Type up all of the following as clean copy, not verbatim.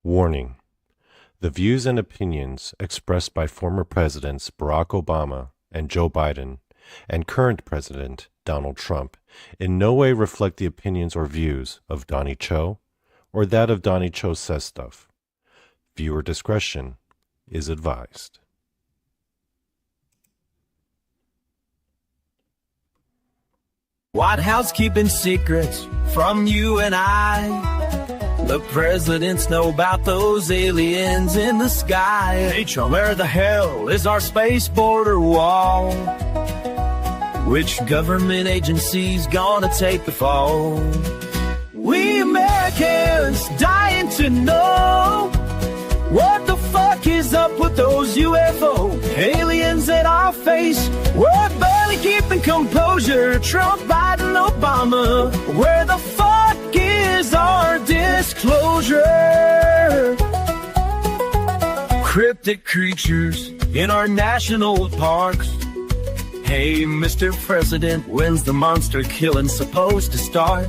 Warning: the views and opinions expressed by former Presidents Barack Obama and Joe Biden and current President Donald Trump in no way reflect the opinions or views of Donny Cho or that of Donny Cho Says Stuff. Viewer discretion is advised. White House keeping secrets from you and I. The presidents know about those aliens in the sky. Hey, Chum, where the hell is our space border wall? Which government agency's gonna take the fall? We Americans dying to know what the fuck is up with those UFO aliens in our face. We're barely keeping composure. Trump, Biden, Obama. Where the fuck is our disclosure? Cryptic creatures in our national parks. Hey, Mr. President, when's the monster killing supposed to start?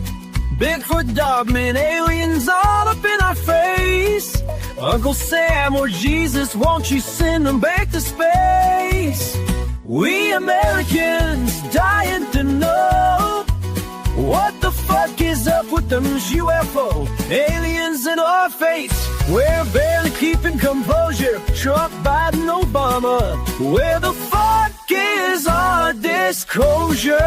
Bigfoot, dogmen, aliens all up in our face. Uncle Sam or Jesus, won't you send them back to space? We Americans dying to know what the fuck is up with them UFO aliens in our face. We're barely keeping composure. Trump, Biden, Obama. Where the fuck is our disclosure?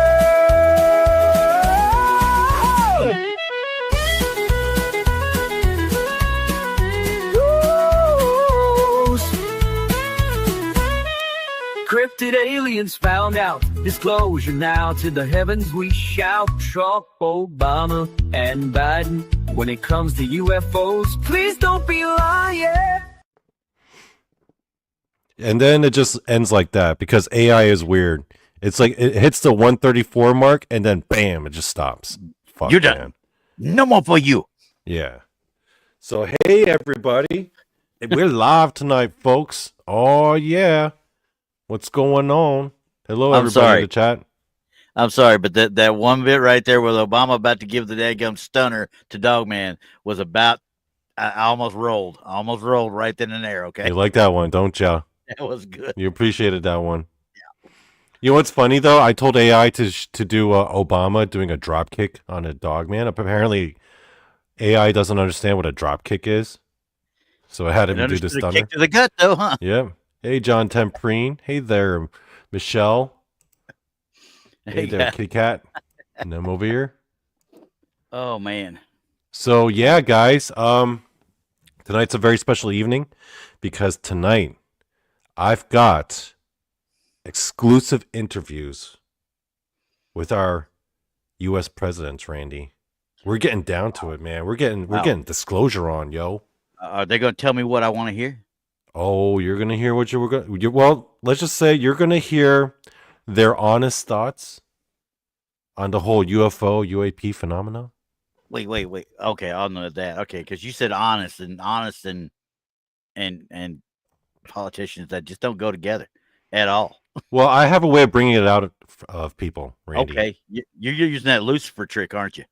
Cryptid aliens found out. Disclosure now, to the heavens we shout. Trump, Obama, and Biden. When it comes to UFOs, please don't be lying. And then it just ends like that because AI is weird. It's like it hits the 134 mark and then bam, it just stops. Fuck, you're done. Man. No more for you. Yeah. So hey everybody, we're live tonight, folks. Oh yeah. What's going on? Hello, everybody in the chat. I'm sorry, but that one bit right there with Obama about to give the daggum stunner to Dogman was about, I almost rolled. Right then and there, okay? You like that one, don't ya? That was good. You appreciated that one. Yeah. You know what's funny, though? I told AI to do Obama doing a drop kick on a Dogman. Apparently, AI doesn't understand what a drop kick is. So I had him do the stunner. Kick to the gut, though, huh? Yeah. Hey, John Temprine. Hey there, Michelle. Hey there, Kitty Cat. And I'm over here. Oh, man. So, yeah, guys. Tonight's a very special evening because tonight I've got exclusive interviews with our U.S. presidents, Randy. We're getting down to it, man. We're getting disclosure on, yo. Are they going to tell me what I want to hear? Oh, you're going to hear what well, let's just say you're going to hear their honest thoughts on the whole UFO, UAP phenomena. Wait. Okay, I'll know that. Okay, because you said honest and politicians that just don't go together at all. Well, I have a way of bringing it out of people, Randy. Okay, you're using that Lucifer trick, aren't you?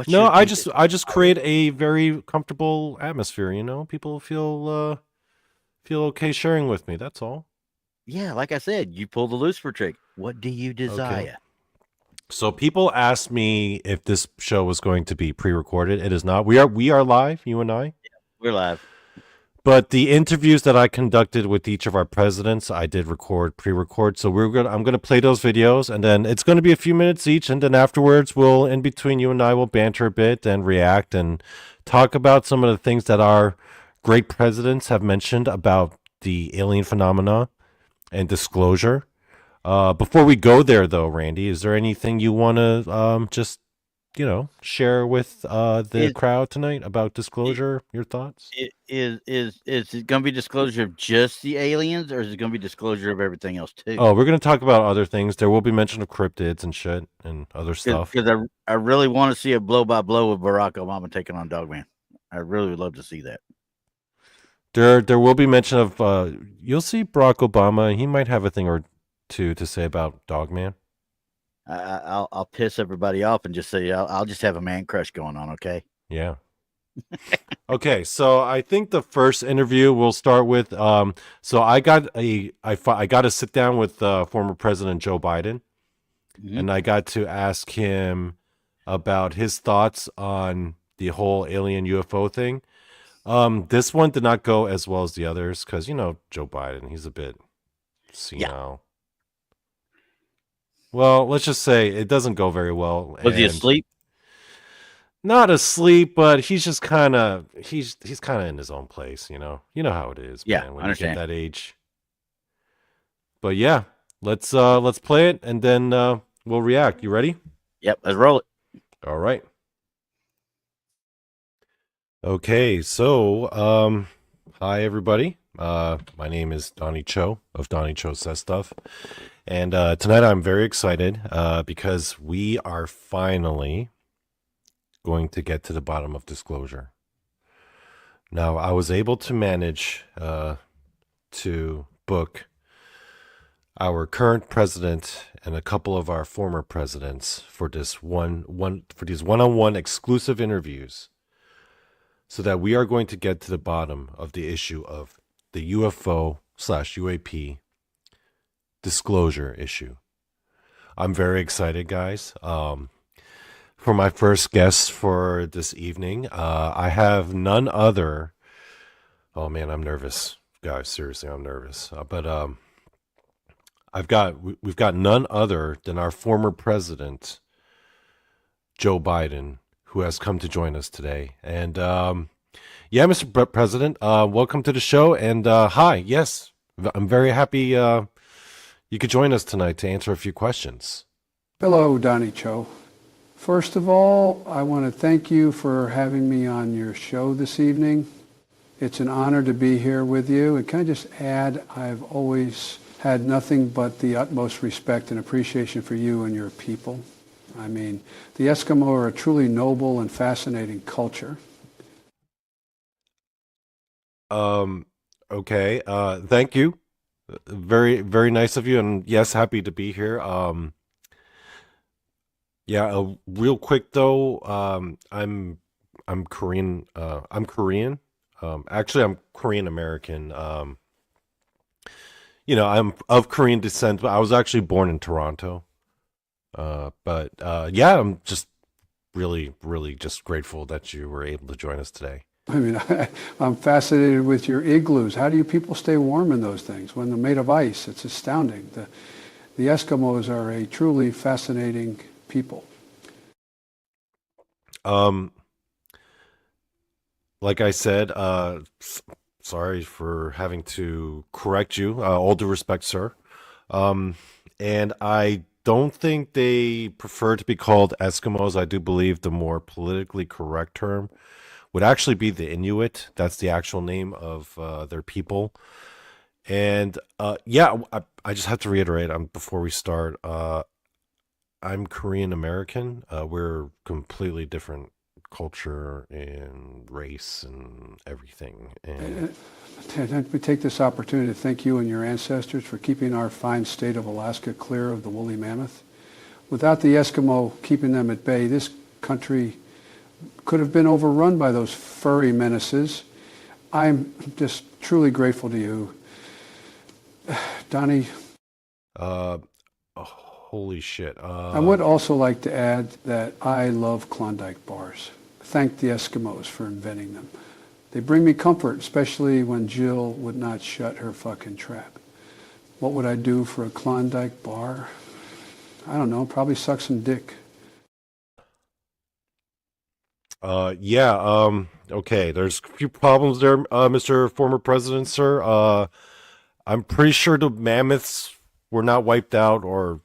No, I just create a very comfortable atmosphere, you know? People feel okay sharing with me, that's all. Yeah, like I said, you pull the Lucifer trick. What do you desire? Okay. So people asked me if this show was going to be pre-recorded. It is not. We are live, you and I. Yeah, we're live. But the interviews that I conducted with each of our presidents, I did pre-record. So I'm gonna play those videos, and then it's gonna be a few minutes each, and then afterwards in between you and I will banter a bit and react and talk about some of the things that our great presidents have mentioned about the alien phenomena and disclosure. Before we go there, though, Randy, is there anything you want to just, share with the crowd tonight about disclosure? Your thoughts? Is it going to be disclosure of just the aliens, or is it going to be disclosure of everything else too? Oh, we're going to talk about other things. There will be mention of cryptids and shit and other stuff. Because I really want to see a blow by blow with Barack Obama taking on Dogman. I really would love to see that. There will be mention of you'll see Barack Obama. He might have a thing or two to say about Dogman. I'll piss everybody off and just say I'll just have a man crush going on. Okay. Yeah. Okay, so I think the first interview we'll start with. So I got I got to sit down with former President Joe Biden, Mhm. and I got to ask him about his thoughts on the whole alien UFO thing. This one did not go as well as the others because Joe Biden, he's a bit Yeah. senile. Well, let's just say it doesn't go very well, Was he and asleep? not asleep, but he's just kind of he's kind of in his own place. You know how it is, Yeah, man. I When you get understand. that age. But yeah, let's play it, and then we'll react. You ready? Yep, let's roll it. All right. Okay, so hi everybody. My name is Donny Cho of Donny Cho Says Stuff, and tonight I'm very excited because we are finally going to get to the bottom of disclosure. Now, I was able to manage to book our current president and a couple of our former presidents for these one-on-one exclusive interviews, so that we are going to get to the bottom of the issue of the UFO/UAP disclosure issue. I'm very excited, guys. For my first guest for this evening, I have none other. Oh man, I'm nervous, guys. Seriously, I'm nervous. But we've got none other than our former president, Joe Biden, who has come to join us today. And yeah, Mr. President, welcome to the show. And hi, yes, I'm very happy you could join us tonight to answer a few questions. Hello, Donny Cho. First of all, I want to thank you for having me on your show this evening. It's an honor to be here with you. And can I just add, I've always had nothing but the utmost respect and appreciation for you and your people. I mean, the Eskimo are a truly noble and fascinating culture. Okay. Thank you. Very, very nice of you. And yes, happy to be here. Yeah, real quick though, I'm Korean. I'm Korean. Actually, I'm Korean American. I'm of Korean descent, but I was actually born in Toronto. But yeah, I'm just really, really just grateful that you were able to join us today. I mean, I'm fascinated with your igloos. How do you people stay warm in those things when they're made of ice? It's astounding. The Eskimos are a truly fascinating people. Like I said, sorry for having to correct you. All due respect, sir. And I don't think they prefer to be called Eskimos. I do believe the more politically correct term would actually be the Inuit. That's the actual name of their people. And yeah, I just have to reiterate before we start. I'm Korean American. We're completely different culture and race and everything. And Let me take this opportunity to thank you and your ancestors for keeping our fine state of Alaska clear of the woolly mammoth. Without the Eskimo keeping them at bay, this country could have been overrun by those furry menaces. I'm just truly grateful to you. Donny, holy shit. I would also like to add that I love Klondike bars. Thank the Eskimos for inventing them. They bring me comfort, especially when Jill would not shut her fucking trap. What would I do for a Klondike bar? I don't know, probably suck some dick. Yeah, okay, there's a few problems there, Mr. Former President, sir. I'm pretty sure the mammoths were not wiped out or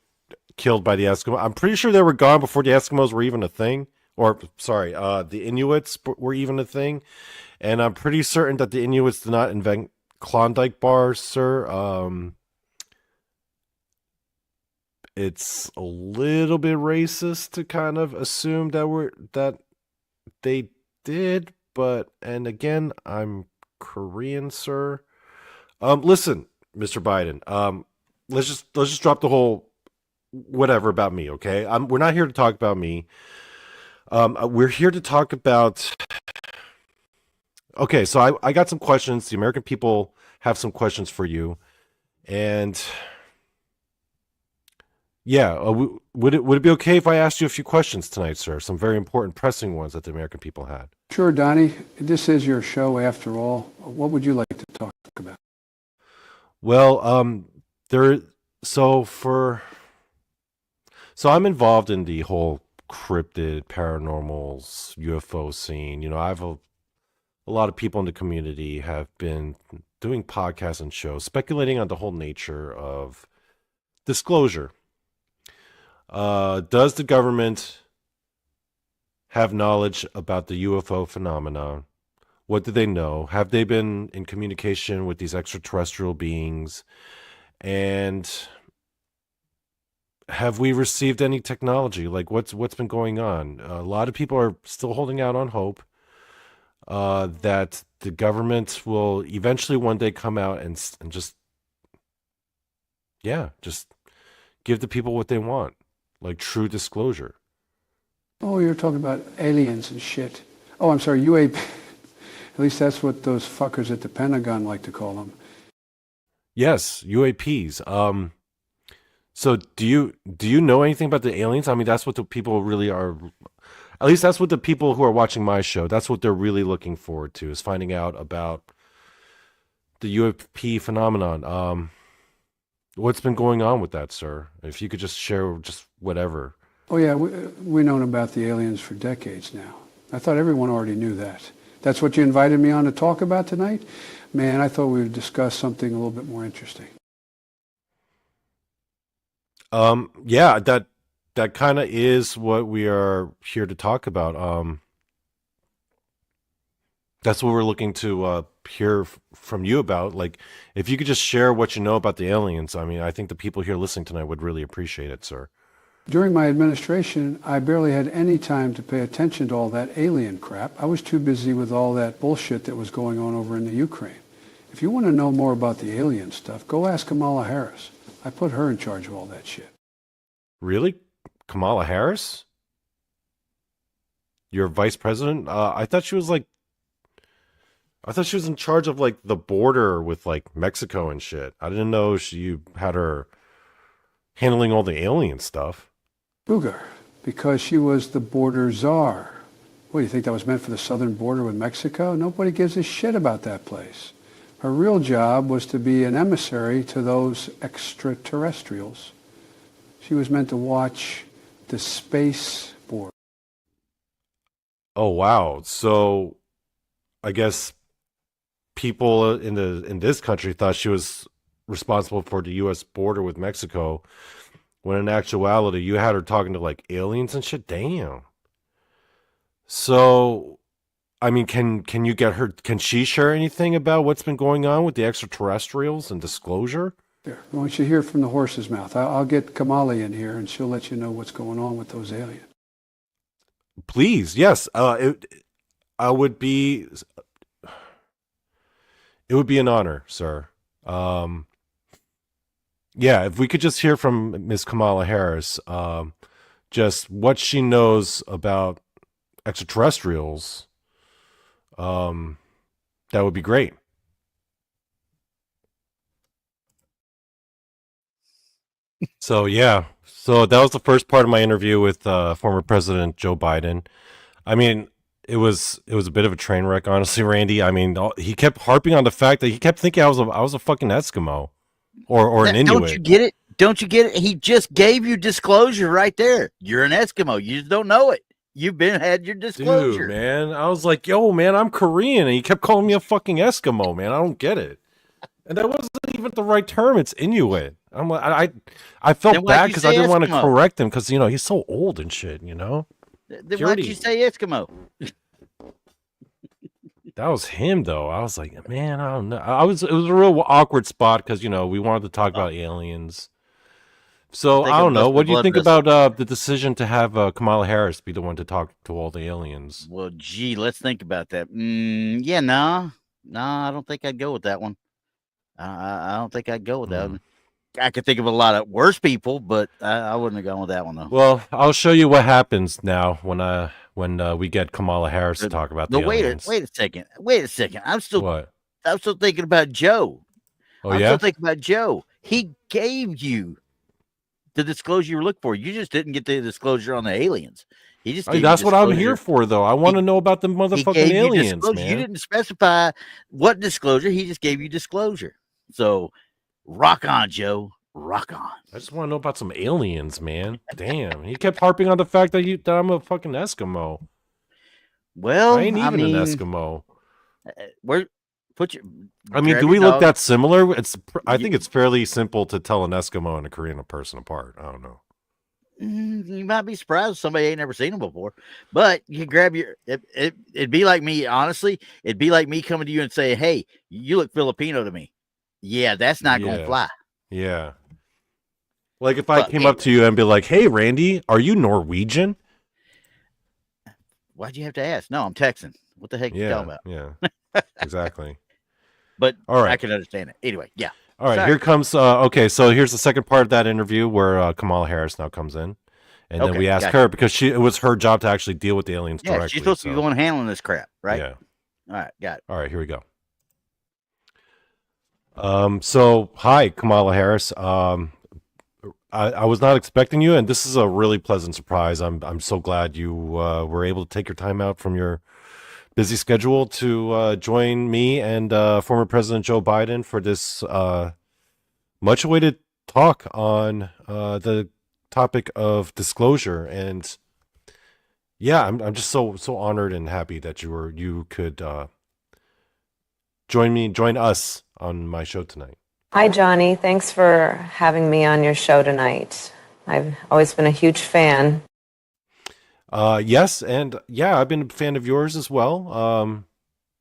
killed by the Eskimos. I'm pretty sure they were gone before the Eskimos were even a thing. Or, sorry, the Inuits were even a thing. And I'm pretty certain that the Inuits did not invent Klondike bars, sir. It's a little bit racist to kind of assume that they did, but and again, I'm Korean, sir. Listen, Mr. Biden. Let's just drop the whole whatever about me, okay? We're not here to talk about me. We're here to talk about Okay, so I got some questions. The American people have some questions for you, and yeah, would it be okay if I asked you a few questions tonight, sir? Some very important, pressing ones that the American people had. Sure, Donnie. This is your show after all. What would you like to talk about? Well, there. So for so I'm involved in the whole cryptid, paranormals, UFO scene. You know, I've a lot of people in the community have been doing podcasts and shows speculating on the whole nature of disclosure. Does the government have knowledge about the UFO phenomenon? What do they know? Have they been in communication with these extraterrestrial beings? And have we received any technology? Like what's been going on? A lot of people are still holding out on hope that the government will eventually one day come out and just just give the people what they want, like true disclosure. Oh, you're talking about aliens and shit. Oh, I'm sorry, UAP. At least that's what those fuckers at the Pentagon like to call them. Yes, UAPs. So do you know anything about the aliens? I mean, that's what the people really are. At least that's what the people who are watching my show. That's what they're really looking forward to, is finding out about the UAP phenomenon. What's been going on with that, sir? If you could just share just whatever. Oh, yeah, we've known about the aliens for decades now. I thought everyone already knew that. That's what you invited me on to talk about tonight? Man, I thought we would discuss something a little bit more interesting. Yeah, that kind of is what we are here to talk about. That's what we're looking to hear from you about. Like, if you could just share what you know about the aliens, I mean, I think the people here listening tonight would really appreciate it, sir. During my administration, I barely had any time to pay attention to all that alien crap. I was too busy with all that bullshit that was going on over in the Ukraine. If you want to know more about the alien stuff, go ask Kamala Harris. I put her in charge of all that shit. Really? Kamala Harris? Your vice president? I thought she was in charge of like the border with like Mexico and shit. I didn't know you had her handling all the alien stuff. Booger, because she was the border czar. What, do you think that was meant for the southern border with Mexico? Nobody gives a shit about that place. Her real job was to be an emissary to those extraterrestrials. She was meant to watch the space border. Oh wow. So I guess people in this country thought she was responsible for the U.S. border with Mexico, when in actuality you had her talking to like aliens and shit. Damn. So, I mean, can you get her? Can she share anything about what's been going on with the extraterrestrials and disclosure? There, I want you to hear from the horse's mouth. I'll get Kamala in here, and she'll let you know what's going on with those aliens. Please, yes. I would be. It would be an honor, sir. Yeah, if we could just hear from Miss Kamala Harris, just what she knows about extraterrestrials, that would be great. So yeah, so that was the first part of my interview with former President Joe Biden. I mean, it was a bit of a train wreck, honestly, Randy. I mean, he kept harping on the fact that he kept thinking I was a fucking Eskimo or an Inuit. Don't you get it? Don't you get it? He just gave you disclosure right there. You're an Eskimo. You just don't know it. You've had your disclosure. Dude, man. I was like, yo, man, I'm Korean. And he kept calling me a fucking Eskimo, man. I don't get it. And that wasn't even the right term. It's Inuit. I'm like, I felt bad because I didn't want to correct him because, he's so old and shit, Then why'd you say Eskimo? That was him, though. I was like, man, I don't know. It was a real awkward spot because, we wanted to talk about aliens. So, I don't know. What do you think about the decision to have Kamala Harris be the one to talk to all the aliens? Well, gee, let's think about that. Yeah, no, I don't think I'd go with that one. I don't think I'd go with that one. I could think of a lot of worse people, but I wouldn't have gone with that one though. Well, I'll show you what happens now when we get Kamala Harris to talk about the aliens. Wait a second. I'm still What? thinking about Joe. Oh, I'm yeah? still thinking about Joe. He gave you the disclosure you were looking for. You just didn't get the disclosure on the aliens. He just gave That's you what I'm disclosure. here for, though. I want to know about the He motherfucking gave you aliens, disclosure. man. You didn't specify what disclosure. He just gave you disclosure. So rock on, Joe. Rock on. I just want to know about some aliens, man. Damn. He kept harping on the fact that I'm a fucking Eskimo. Well, I ain't even mean, an Eskimo. Where put your? I mean, grab do your we look dog. that similar? I think it's fairly simple to tell an Eskimo and a Korean person apart. I don't know. You might be surprised if somebody ain't never seen them before, but you can grab your. It'd be like me, honestly. It'd be like me coming to you and saying, "Hey, you look Filipino to me." Yeah, that's not going to fly. Yeah. Like if I came up to you and be like, "Hey, Randy, are you Norwegian?" Why'd you have to ask? No, I'm Texan. What the heck are you talking about? Yeah, exactly. But all right, I can understand it. Anyway, yeah. All right, here comes. Okay, so here's the second part of that interview where Kamala Harris now comes in, and then we ask her because it was her job to actually deal with the aliens directly. She's supposed to be the one handling this crap, right? Yeah. All right, got it. All right, here we go. So hi, Kamala Harris. I was not expecting you, and this is a really pleasant surprise. I'm so glad you were able to take your time out from your busy schedule to join me and former President Joe Biden for this much-awaited talk on the topic of disclosure. And yeah, I'm just so honored and happy that you could join us on my show tonight. Hi, Johnny. Thanks for having me on your show tonight. I've always been a huge fan. Yes, and yeah, I've been a fan of yours as well.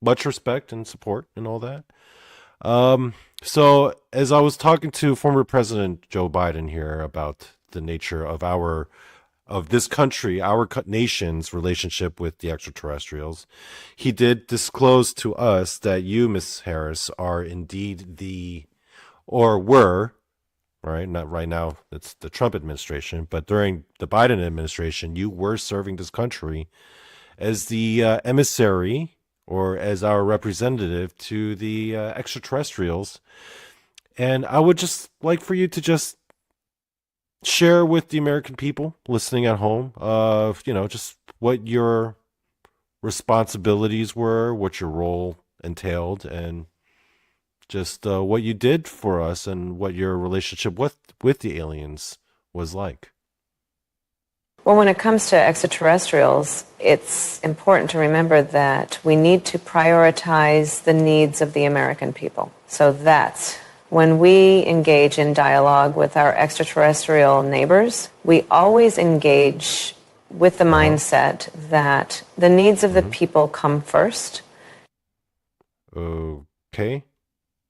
Much respect and support and all that. So as I was talking to former President Joe Biden here about the nature of this country, our nation's relationship with the extraterrestrials, he did disclose to us that you, Miss Harris, are indeed were, right? Not right now, it's the Trump administration, but during the Biden administration, you were serving this country as the emissary or as our representative to the extraterrestrials. And I would just like for you to just share with the American people listening at home, just what your responsibilities were, what your role entailed, and just what you did for us and what your relationship with the aliens was like. Well, when it comes to extraterrestrials, it's important to remember that we need to prioritize the needs of the American people. So that's when we engage in dialogue with our extraterrestrial neighbors, we always engage with the mindset that the needs of the people come first. Okay.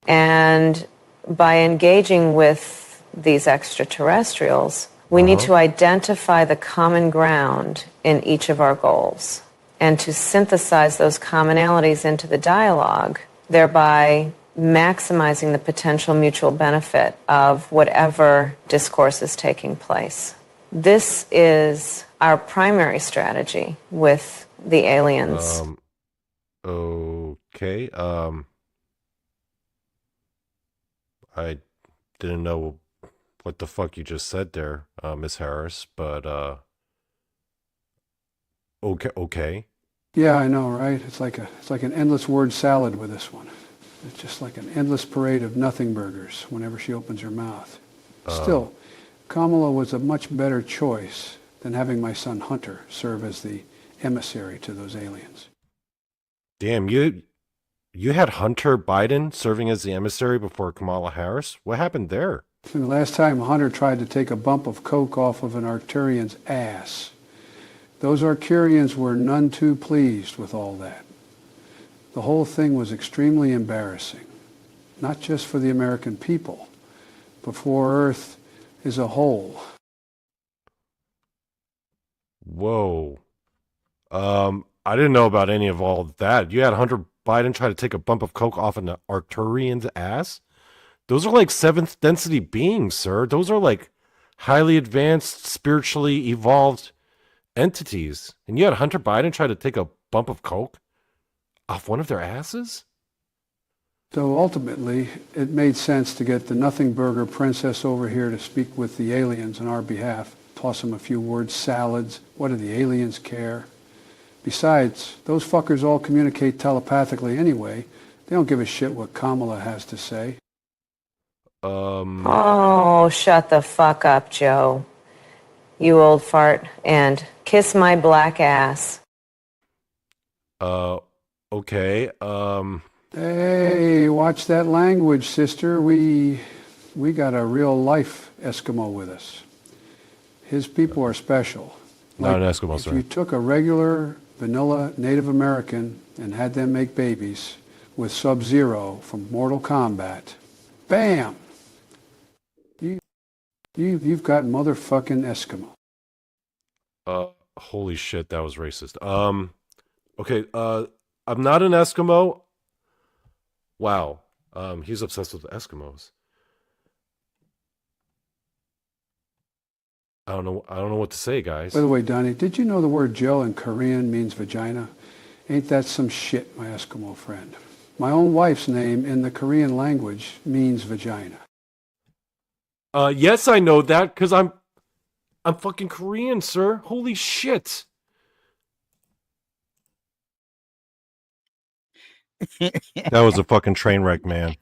And by engaging with these extraterrestrials, we need to identify the common ground in each of our goals and to synthesize those commonalities into the dialogue, thereby maximizing the potential mutual benefit of whatever discourse is taking place. This is our primary strategy with the aliens. Okay. I didn't know what the fuck you just said there, Miss Harris, but okay. Yeah, I know, right? It's like an endless word salad with this one. It's just like an endless parade of nothing burgers whenever she opens her mouth. Still, Kamala was a much better choice than having my son Hunter serve as the emissary to those aliens. Damn, you had Hunter Biden serving as the emissary before Kamala Harris? What happened there? The last time Hunter tried to take a bump of coke off of an Arcturian's ass, those Arcturians were none too pleased with all that. The whole thing was extremely embarrassing, not just for the American people, but for Earth as a whole. Whoa. I didn't know about any of all that. You had Hunter Biden try to take a bump of coke off an Arcturian's ass? Those are like seventh density beings, sir. Those are like highly advanced, spiritually evolved entities. And you had Hunter Biden try to take a bump of coke off one of their asses? So ultimately, it made sense to get the Nothing Burger princess over here to speak with the aliens on our behalf. Toss them a few words, salads. What do the aliens care? Besides, those fuckers all communicate telepathically anyway. They don't give a shit what Kamala has to say. Oh, shut the fuck up, Joe. You old fart. And kiss my black ass. Okay. Hey, watch that language, sister. We got a real life Eskimo with us. His people are special. Not an Eskimo, if sir. you took a regular vanilla Native American and had them make babies with Sub-Zero from Mortal Kombat, bam! You've got motherfucking Eskimo. Holy shit, that was racist. Okay, I'm not an Eskimo. Wow. He's obsessed with Eskimos. I don't know what to say, guys. By the way, Donnie, did you know the word Joe in Korean means vagina? Ain't that some shit, my Eskimo friend? My own wife's name in the Korean language means vagina. Yes, I know that because I'm fucking Korean, sir. Holy shit. That was a fucking train wreck, man.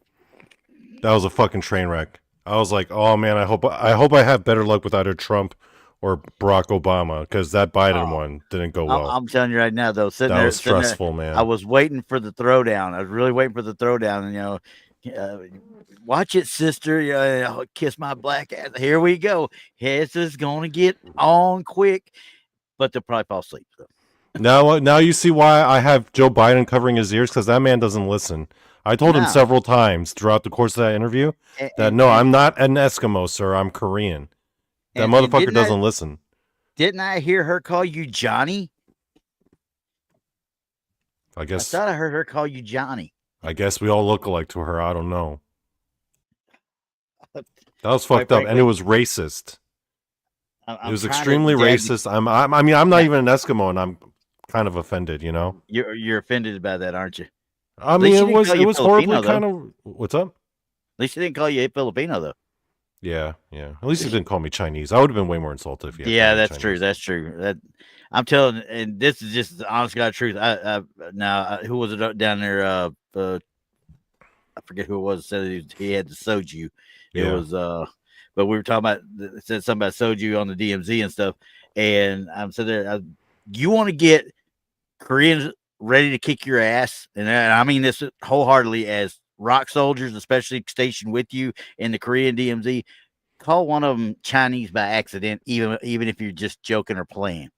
That was a fucking train wreck. I was like, oh man, I hope I have better luck with either Trump or Barack Obama because that Biden one didn't go well. I'm telling you right now, though, That was stressful, man. I was waiting for the throwdown. I was really waiting for the throwdown, and watch it, sister. Kiss my black ass. Here we go. This is gonna get on quick, but they'll probably fall asleep. So. Now you see why I have Joe Biden covering his ears because that man doesn't listen. I told him several times throughout the course of that interview that I'm not an Eskimo, sir. I'm Korean. That motherfucker doesn't listen. Didn't I hear her call you Johnny? I guess. I thought I heard her call you Johnny. I guess we all look alike to her. I don't know. That was fucked up, and it was racist. It was extremely racist. I'm not even an Eskimo, and I'm kind of offended. You know, you're offended by that, aren't you? I mean, it was horribly kind of. What's up? At least he didn't call you a Filipino, though. Yeah. At least he didn't call me Chinese. I would have been way more insulted if he had Yeah, that's Chinese. true. That's true. That I'm telling, and this is just the honest God truth. Who was it down there? I forget who it was. Said he had the soju. It was but we were talking about said something about soju on the DMZ and stuff. And I'm sitting there. You want to get Koreans ready to kick your ass, and I mean this wholeheartedly as rock soldiers, especially stationed with you in the Korean DMZ. Call one of them Chinese by accident, even if you're just joking or playing.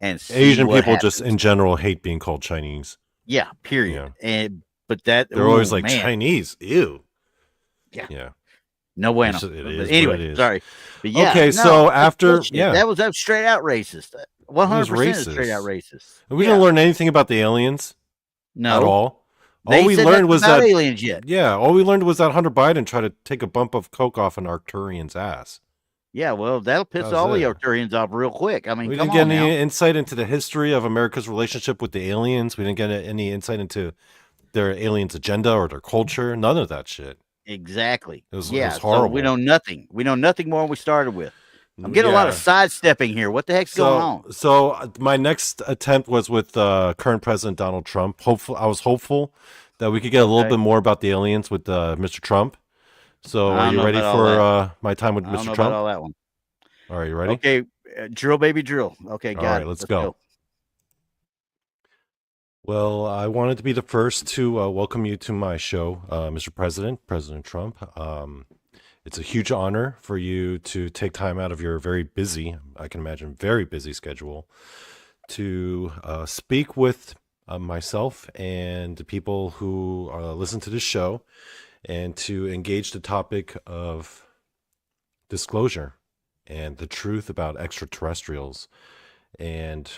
And Asian people just in general hate being called Chinese. Yeah, period. Yeah. But they're always like, man. Chinese, ew. Yeah. No bueno. Anyway, sorry. But yeah, okay, so after that was straight out racist. 100% straight out racist. We didn't learn anything about the aliens. No. At all. All we learned was that aliens yet. Yeah, all we learned was that Hunter Biden tried to take a bump of coke off an Arcturian's ass. Yeah, well, that'll piss all the Arcturians off real quick. I mean, we didn't get any insight into the history of America's relationship with the aliens. We didn't get any insight into their aliens' agenda or their culture. None of that shit. Exactly. It was horrible. So we know nothing. We know nothing more than we started with. I'm getting a lot of sidestepping here. What the heck's going on? So my next attempt was with current President Donald Trump. I was hopeful that we could get a little bit more about the aliens with Mr. Trump. So are you ready for my time with Mr. Trump? About all that one. All right, you ready? Okay, drill, baby, drill. Okay, got it. All right, let's go. Well, I wanted to be the first to welcome you to my show, Mr. President, President Trump. It's a huge honor for you to take time out of your very busy, I can imagine, very busy schedule to speak with myself and the people who listen to this show and to engage the topic of disclosure and the truth about extraterrestrials and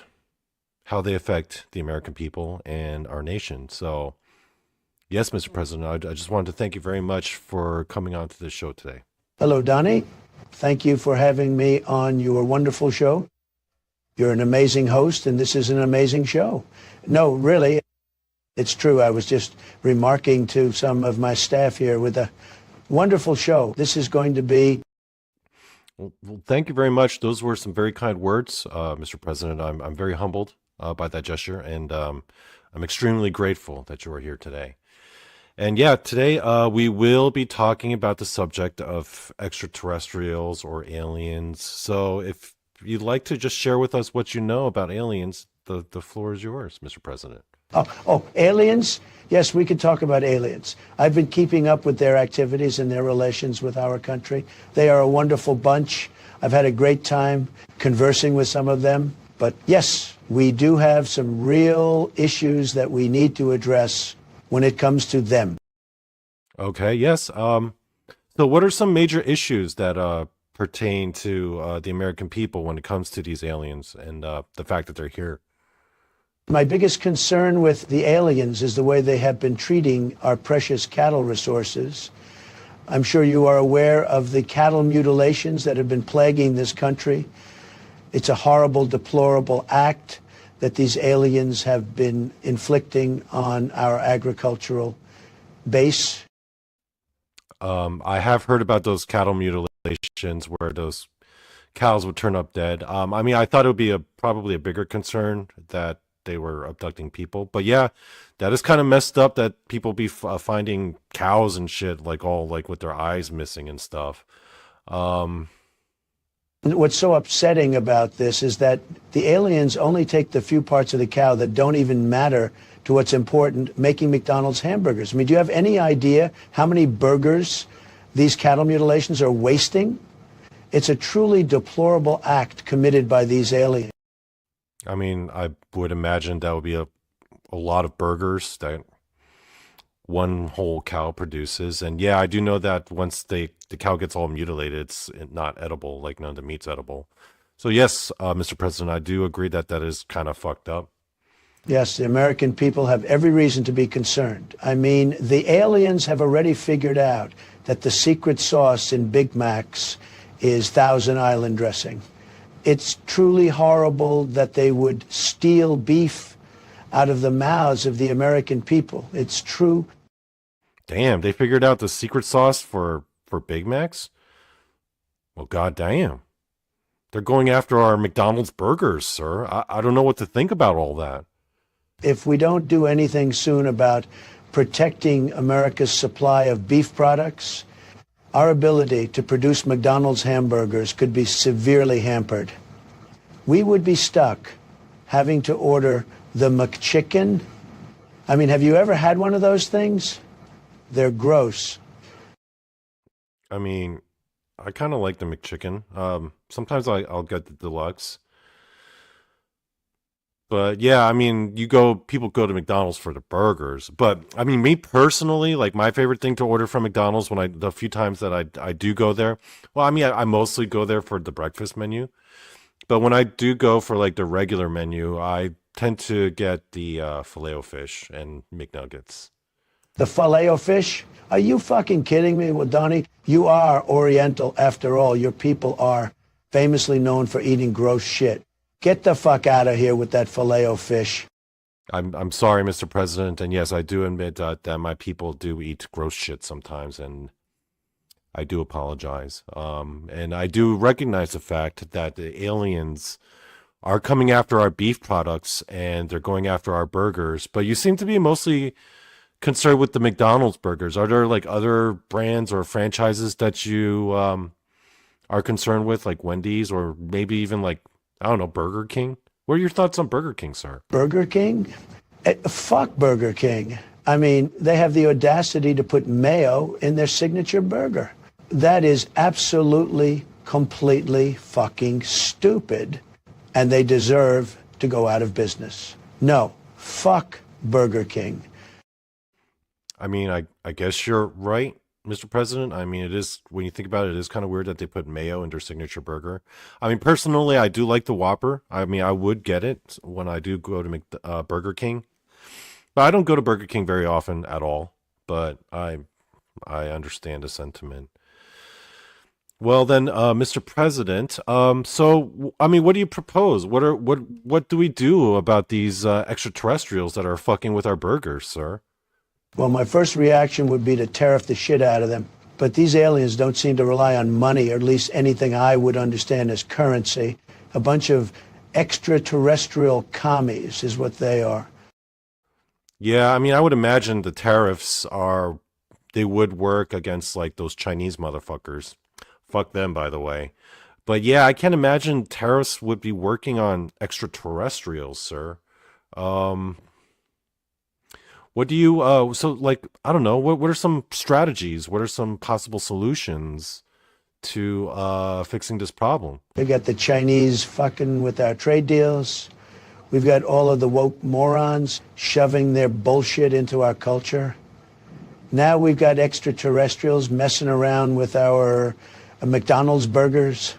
how they affect the American people and our nation. So Yes, Mr. President, I just wanted to thank you very much for coming on to this show today. Hello, Donny. Thank you for having me on your wonderful show. You're an amazing host, and this is an amazing show. No, really, it's true. I was just remarking to some of my staff here with a wonderful show. This is going to be... Well, thank you very much. Those were some very kind words, Mr. President. I'm very humbled by that gesture, and I'm extremely grateful that you are here today. And yeah, today we will be talking about the subject of extraterrestrials or aliens. So if you'd like to just share with us what you know about aliens, the floor is yours, Mr. President. Oh, aliens? Yes, we could talk about aliens. I've been keeping up with their activities and their relations with our country. They are a wonderful bunch. I've had a great time conversing with some of them. But yes, we do have some real issues that we need to address when it comes to them. Okay, yes. So what are some major issues that pertain to the American people when it comes to these aliens and the fact that they're here? My biggest concern with the aliens is the way they have been treating our precious cattle resources. I'm sure you are aware of the cattle mutilations that have been plaguing this country. It's a horrible, deplorable act that these aliens have been inflicting on our agricultural base. I have heard about those cattle mutilations where those cows would turn up dead. I mean, I thought it would be probably a bigger concern that they were abducting people. But yeah, that is kind of messed up that people be finding cows and shit all with their eyes missing and stuff. What's so upsetting about this is that the aliens only take the few parts of the cow that don't even matter to what's important, making McDonald's hamburgers. I mean, do you have any idea how many burgers these cattle mutilations are wasting? It's a truly deplorable act committed by these aliens. I mean, I would imagine that would be a lot of burgers that one whole cow produces. And yeah, I do know that once the cow gets all mutilated, it's not edible, like none of the meat's edible. So yes, Mr. President, I do agree that that is kind of fucked up. Yes, the American people have every reason to be concerned. I mean, the aliens have already figured out that the secret sauce in Big Macs is Thousand Island dressing. It's truly horrible that they would steal beef out of the mouths of the American people. It's true. Damn, they figured out the secret sauce for Big Macs? Well, goddamn. They're going after our McDonald's burgers, sir. I don't know what to think about all that. If we don't do anything soon about protecting America's supply of beef products, our ability to produce McDonald's hamburgers could be severely hampered. We would be stuck having to order the McChicken. I mean, have you ever had one of those things? They're gross. I mean, I kind of like the McChicken. Sometimes I'll get the deluxe. But yeah, I mean, people go to McDonald's for the burgers. But I mean, me personally, like my favorite thing to order from McDonald's the few times that I do go there, well, I mean, I mostly go there for the breakfast menu. But when I do go for like the regular menu, I tend to get the Filet-O-Fish and McNuggets. The Filet-O-Fish? Are you fucking kidding me? Well, Donnie, you are Oriental after all. Your people are famously known for eating gross shit. Get the fuck out of here with that Filet-O-Fish. I'm sorry, Mr. President, and yes, I do admit that my people do eat gross shit sometimes, and I do apologize. And I do recognize the fact that the aliens are coming after our beef products and they're going after our burgers, but you seem to be mostly concerned with the McDonald's burgers. Are there like other brands or franchises that you are concerned with, like Wendy's or maybe even like, I don't know, Burger King? What are your thoughts on Burger King, sir? Burger King? Fuck Burger King. I mean, they have the audacity to put mayo in their signature burger. That is absolutely, completely fucking stupid. And they deserve to go out of business. No, fuck Burger King. I mean, I guess you're right, Mr. President. I mean, it is, when you think about it, it is kind of weird that they put mayo in their signature burger. I mean, personally, I do like the Whopper. I mean, I would get it when I do go to Burger King. But I don't go to Burger King very often at all. but I understand the sentiment. Well then, Mr. President, I mean, what do you propose? What do we do about these extraterrestrials that are fucking with our burgers, sir? Well, my first reaction would be to tariff the shit out of them. But these aliens don't seem to rely on money, or at least anything I would understand as currency. A bunch of extraterrestrial commies is what they are. Yeah, I mean, I would imagine the tariffs they would work against like those Chinese motherfuckers. Fuck them, by the way. But yeah, I can't imagine tariffs would be working on extraterrestrials, sir. What do you so like I don't know, what are some strategies? What are some possible solutions to fixing this problem? We've got the Chinese fucking with our trade deals. We've got all of the woke morons shoving their bullshit into our culture. Now we've got extraterrestrials messing around with our McDonald's burgers.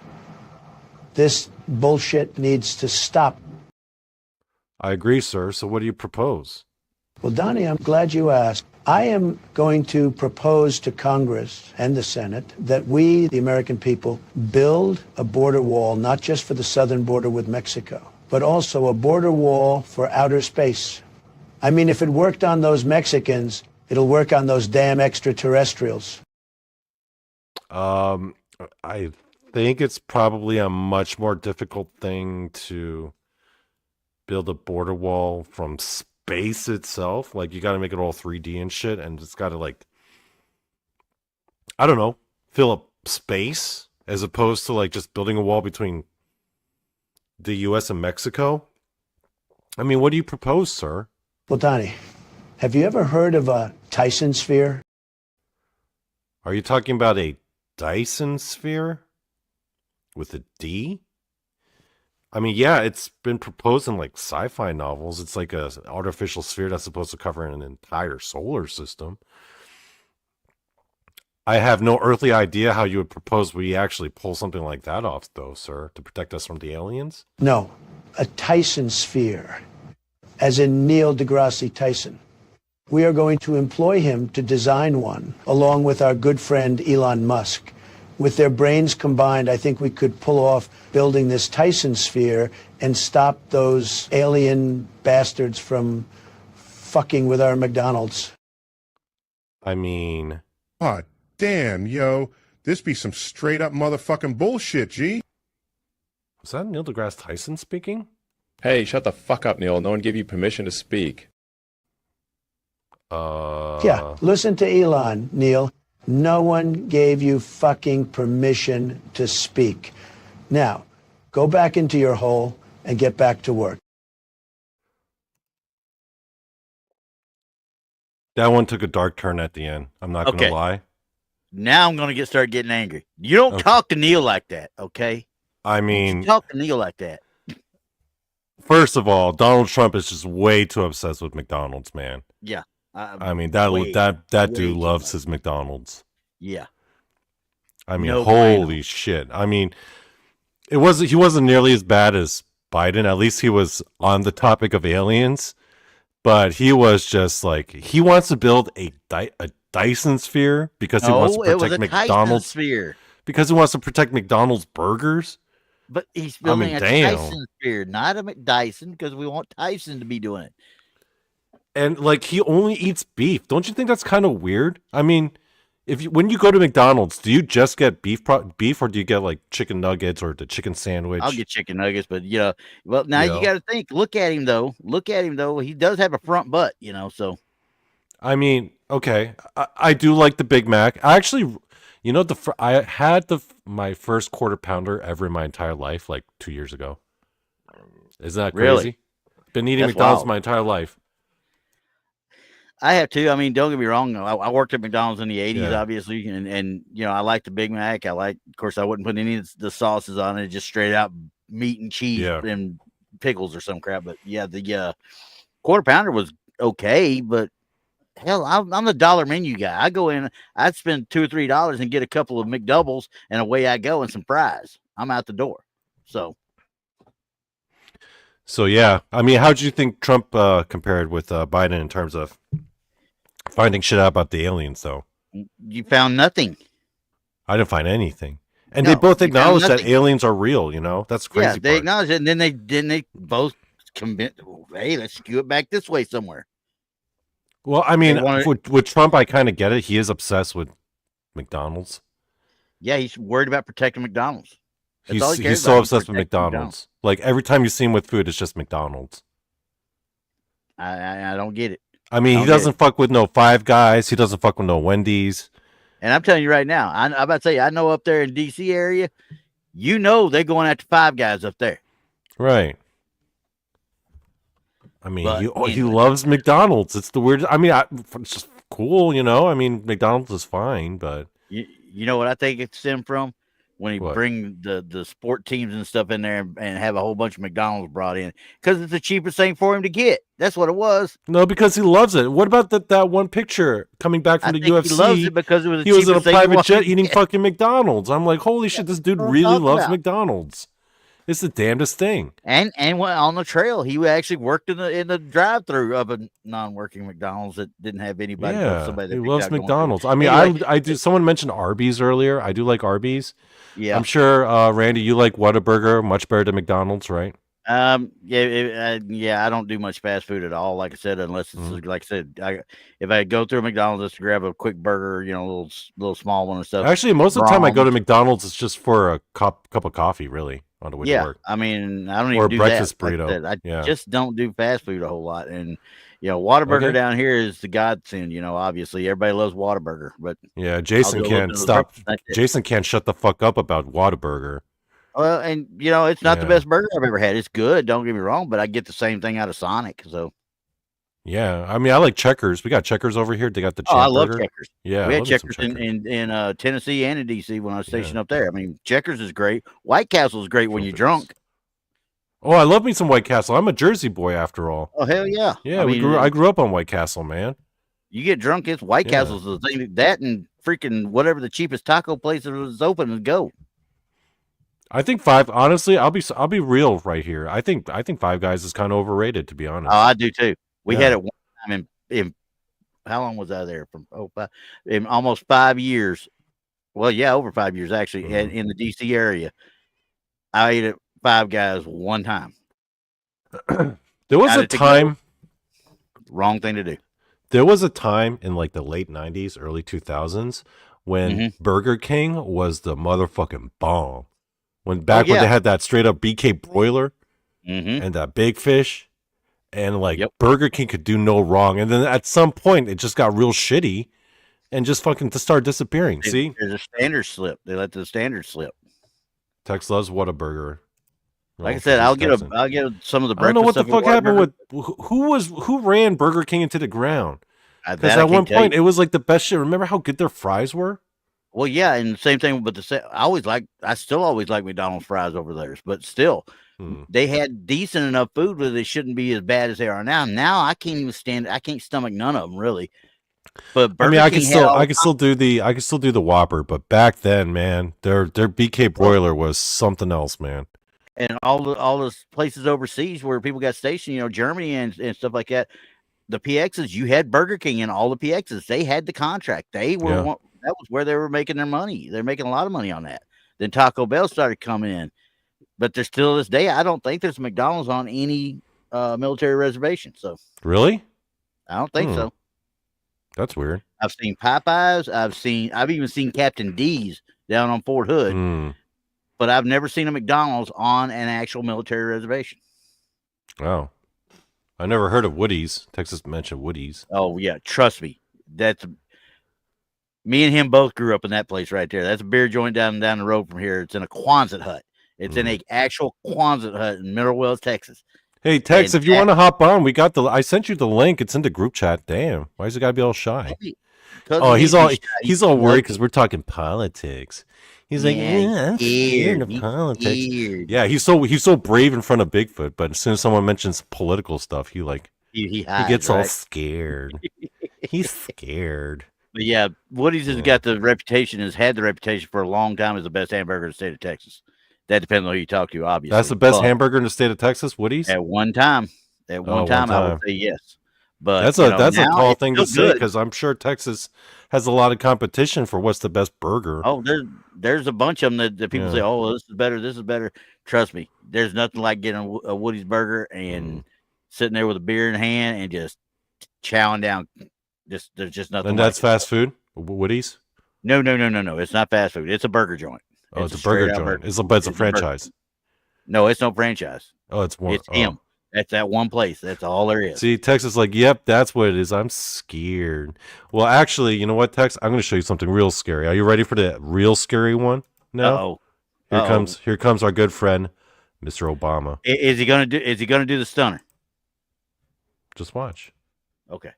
This bullshit needs to stop. I agree, sir. So what do you propose? Well, Donnie, I'm glad you asked. I am going to propose to Congress and the Senate that we, the American people, build a border wall, not just for the southern border with Mexico, but also a border wall for outer space. I mean, if it worked on those Mexicans, it'll work on those damn extraterrestrials. I think it's probably a much more difficult thing to build a border wall from space itself. Like, you got to make it all 3D and shit, and it's got to, like, I don't know, fill up space as opposed to, like, just building a wall between the U.S. and Mexico. I mean, what do you propose, sir? Well, Donnie, have you ever heard of a Tyson sphere? Are you talking about a Dyson sphere with a D? I mean, yeah, it's been proposed in like sci-fi novels. It's like a artificial sphere that's supposed to cover an entire solar system. I have no earthly idea how you would propose we actually pull something like that off, though, sir, to protect us from the aliens. No, a Tyson sphere, as in Neil deGrasse Tyson. We are going to employ him to design one, along with our good friend Elon Musk. With their brains combined, I think we could pull off building this Tyson sphere and stop those alien bastards from fucking with our McDonald's. I mean... Aw, damn, yo. This be some straight up motherfucking bullshit, G. Was that Neil deGrasse Tyson speaking? Hey, shut the fuck up, Neil. No one gave you permission to speak. Yeah, listen to Elon, Neil. No one gave you fucking permission to speak. Now, go back into your hole and get back to work. That one took a dark turn at the end. I'm not going to lie. Now I'm going to start getting angry. You don't talk to Neil like that, okay? I mean... You talk to Neil like that. First of all, Donald Trump is just way too obsessed with McDonald's, man. Yeah. I mean, that dude loves his McDonald's. Yeah. I mean, holy shit. I mean, he wasn't nearly as bad as Biden. At least he was on the topic of aliens. But he was just like, he wants to build a Dyson sphere because he wants to protect McDonald's sphere. Because he wants to protect McDonald's burgers. But he's building a Tyson sphere, not a McDyson, because we want Tyson to be doing it. And like, he only eats beef. Don't you think that's kind of weird? I mean, when you go to McDonald's, do you just get beef, or do you get like chicken nuggets or the chicken sandwich? I'll get chicken nuggets, but you got to think. Look at him though. He does have a front butt, So, I mean, okay, I do like the Big Mac. I actually, I had my first quarter pounder ever in my entire life, like 2 years ago. Isn't that crazy? Really? Been eating McDonald's my entire life. I have too. I mean, don't get me wrong. I worked at McDonald's in the 80s, obviously, and I like the Big Mac. Of course, I wouldn't put any of the sauces on it, just straight out meat and cheese and pickles or some crap. But yeah, the quarter pounder was okay, but hell, I'm the dollar menu guy. I go in, I'd spend $2 or $3 and get a couple of McDoubles, and away I go, and some fries. I'm out the door. So yeah, I mean, how do you think Trump compared with Biden in terms of finding shit out about the aliens, though. You found nothing. I didn't find anything. And No, they both you found acknowledge that nothing. aliens are real, That's the crazy Yeah, they part. acknowledge it, and then they both commit. Hey, let's skew it back this way somewhere. Well, I mean, wanted- with Trump, I kind of get it. He is obsessed with McDonald's. Yeah, he's worried about protecting McDonald's. That's all he cares He's so about, obsessed with protecting McDonald's. Like every time you see him with food, it's just McDonald's. I don't get it. I mean, he doesn't fuck with no Five Guys. He doesn't fuck with no Wendy's. And I'm telling you right now, I'm about to say, I know up there in DC area, they're going after Five Guys up there. Right. I mean, But he loves McDonald's. It's the weirdest. I mean, it's just cool, I mean, McDonald's is fine, but you know what I think it stemmed from? When he What? bring the sport teams and stuff in there and have a whole bunch of McDonald's brought in because it's the cheapest thing for him to get. That's what it was. no, because he loves it. What about that one picture coming back from I the think UFC? he loves it because it was the He was in a cheapest thing he private wanted jet to eating get. fucking McDonald's. I'm like, holy shit, this dude what I'm really talking loves about. McDonald's. It's the damnedest thing. And went on the trail. He actually worked in the drive-through of a non-working McDonald's that didn't have anybody. But Yeah, somebody that he picked loves out going McDonald's. through. I mean, Anyway, I do. Someone mentioned Arby's earlier. I do like Arby's. yeah. I'm sure, Randy, you like Whataburger much better than McDonald's, right? Yeah. I don't do much fast food at all. Like I said, unless it's like I said, if I go through a McDonald's just to grab a quick burger, a little small one and stuff. Actually, most of the time I go to Brahms. McDonald's, it's just for a cup of coffee, really, on the way to Yeah, work. I mean, I don't Or even a do breakfast that. Like I burrito. said, I Yeah. just don't do fast food a whole lot. And Whataburger Okay. down here is the godsend. Obviously everybody loves Whataburger, but Yeah, I'll Jason do a little can't bit of stop. breakfast, that's it. Jason can't shut the fuck up about Whataburger. Well, and it's not the Yeah. best burger I've ever had. It's good, don't get me wrong, but I get the same thing out of Sonic. So Yeah, I mean, I like Checkers. We got Checkers over here. They got the I champ love burger. Checkers. Yeah, We I had love me some Checkers in Tennessee and in DC when I was stationed up there. I mean, Checkers is great. White Castle is great when you're drunk. Oh, I love me some White Castle. I'm a Jersey boy after all. Oh hell yeah! Yeah, I mean, I grew up on White Castle, man. You get drunk, it's White Yeah. Castle's the thing. That and freaking whatever the cheapest taco place is open and go. I think Five. Honestly, I'll be real right here. I think Five Guys is kind of overrated, to be honest. Oh, I do too. We Yeah. had it one time in how long was I there? In almost 5 years. Well, yeah, over 5 years actually, Mhm. in the DC area. I ate at Five Guys one time. There was Got a it to go. time. Wrong thing to do. There was a time in like the late 90s, early 2000s when Mm-hmm. Burger King was the motherfucking bomb. When they yeah. had that straight up BK broiler Mm-hmm. and that big fish, and like Yep. Burger King could do no wrong. And then at some point, it just got real shitty and just fucking to start disappearing. See, There's a standard slip. They let the standard slip. Tex loves Whataburger. Like I Oh, said, he's I'll get texting. some of the I don't know breakfast what the stuff at fuck happened Whataburger. with who ran Burger King into the ground. That Because I at can one tell point you. it was like the best shit. Remember how good their fries were? Well, yeah, and the same thing. But I still always like McDonald's fries over theirs. But still, they had decent enough food where they shouldn't be as bad as they are now. Now I can't even stand. I can't stomach none of them really. But Burger I King can still do the Whopper, but back then, man, their BK broiler was something else, man. and all the places overseas where people got stationed, Germany and stuff like that. The PXs, you had Burger King and all the PXs. They had the contract. They were that was where they were making their money. They're making a lot of money on that. Then Taco Bell started coming in, but there's still this day. I don't think there's McDonald's on any military reservation. So Really? I don't think so. That's weird. I've seen Popeyes. I've even seen Captain D's down on Fort Hood, but I've never seen a McDonald's on an actual military reservation. Oh, I never heard of Woody's. Texas mentioned Woody's. Oh yeah, trust me. Me and him both grew up in that place right there. That's a beer joint down the road from here. It's in a Quonset hut. It's in a actual Quonset hut in Mineral Wells, Texas. Hey, Tex, if you want to hop on, I sent you the link. It's in the group chat. Damn, why is it gotta be all shy? Oh, he's all worried because we're talking politics. He's like, I'm scared of politics. Yeah, he's so brave in front of Bigfoot, but as soon as someone mentions political stuff, he gets all scared. He's scared. But yeah, Woody's has had the reputation for a long time as the best hamburger in the state of Texas. That depends on who you talk to, obviously. That's the best hamburger in the state of Texas, Woody's? At one time. I would say yes. But That's you a know, that's a now tall it's thing to still say good. because I'm sure Texas has a lot of competition for what's the best burger. Oh, there's a bunch of them that people say, Yeah. "Oh, this is better. This is better." Trust me, there's nothing like getting a Woody's burger and sitting there with a beer in hand and just chowing down. There's just nothing And like that's it. fast food, Woody's. No, no, no, no, no. It's not fast food. It's a burger joint. Oh, It's it's a a burger straight out joint. burger. But it's a It's a burger. franchise. No, it's no franchise. Oh, it's more. It's him. That's that one place. That's all there is. See, Texas is like, yep, that's what it is. I'm scared. Well, actually, you know what, Tex? I'm going to show you something real scary. Are you ready for the real scary one? No. Uh-oh. Here comes our good friend, Mr. Obama. Is he gonna do the stunner? Just watch. Okay.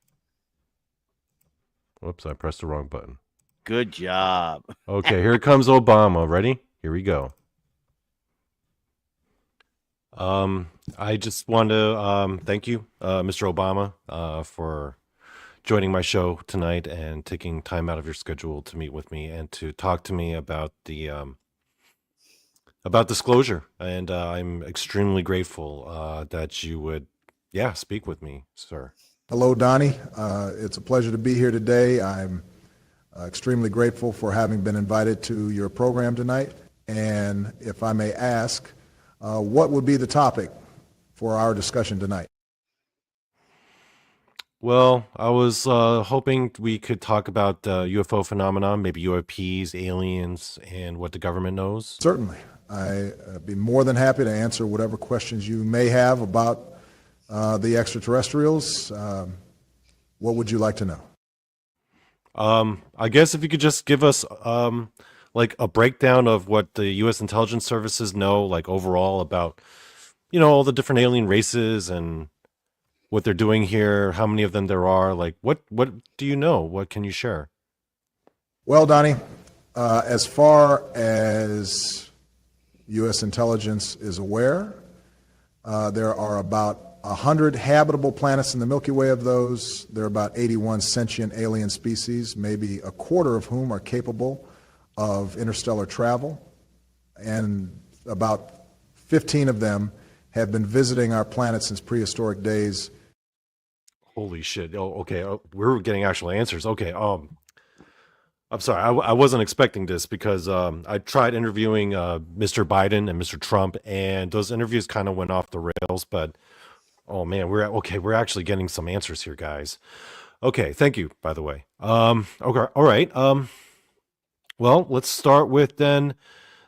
Whoops, I pressed the wrong button. Good job. Okay, here comes Obama. Ready? Here we go. I just want to thank you, Mr. Obama, for joining my show tonight and taking time out of your schedule to meet with me and to talk to me about the about disclosure. And I'm extremely grateful that you would, speak with me, sir. Hello, Donnie. It's a pleasure to be here today. I'm extremely grateful for having been invited to your program tonight. And if I may ask, what would be the topic for our discussion tonight? Well, I was hoping we could talk about UFO phenomenon, maybe UAPs, aliens, and what the government knows. Certainly. I'd be more than happy to answer whatever questions you may have about the extraterrestrials. What would you like to know? I guess if you could just give us like a breakdown of what the U.S. intelligence services know, like overall about, all the different alien races and what they're doing here, how many of them there are, like what do you know? What can you share? Well, Donnie, as far as U.S. intelligence is aware, there are about 100 habitable planets in the Milky Way. Of those, there are about 81 sentient alien species, maybe a quarter of whom are capable of interstellar travel, and about 15 of them have been visiting our planet since prehistoric days. Holy shit. Oh, okay. We're getting actual answers. Okay. I'm sorry. I wasn't expecting this because I tried interviewing Mr. Biden and Mr. Trump, and those interviews kind of went off the rails, but oh man, we're actually getting some answers here, guys. Okay, thank you, by the way. Okay, all right. Well, let's start with then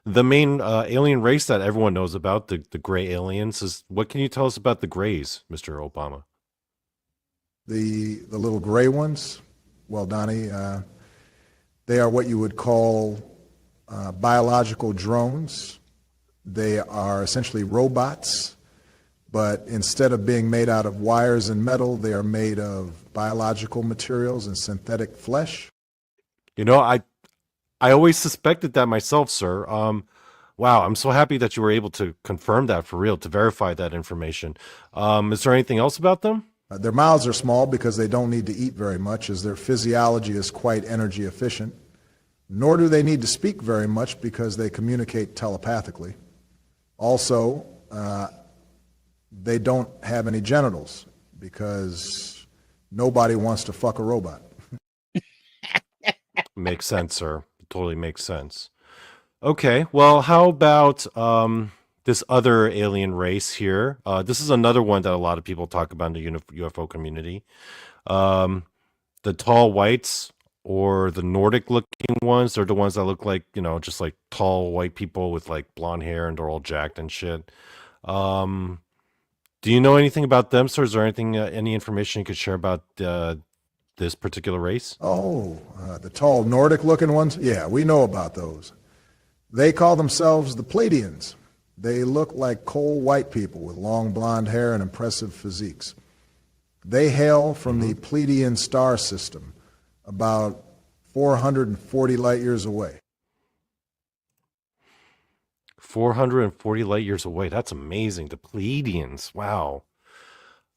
the main alien race that everyone knows about, the gray aliens. What can you tell us about the grays, Mr. Obama? The little gray ones, well, Donnie, they are what you would call biological drones. They are essentially robots, but instead of being made out of wires and metal, they are made of biological materials and synthetic flesh. I always suspected that myself, sir. Wow, I'm so happy that you were able to confirm that for real, to verify that information. Is there anything else about them? Their mouths are small because they don't need to eat very much, as their physiology is quite energy efficient. Nor do they need to speak very much because they communicate telepathically. Also, they don't have any genitals because nobody wants to fuck a robot. Makes sense, sir. Totally makes sense. Okay, well, how about this other alien race here? This is another one that a lot of people talk about in the UFO community. The tall whites, or the Nordic looking ones, they're the ones that look like, just like tall white people with like blonde hair and they're all jacked and shit. Do you know anything about them, sir? Is there anything, any information you could share about this particular race? The tall Nordic-looking ones? Yeah, we know about those. They call themselves the Pleiadians. They look like cold white people with long blonde hair and impressive physiques. They hail from the Pleiadian star system, about 440 light years away. 440 light years away. That's amazing. The Pleiadians. Wow.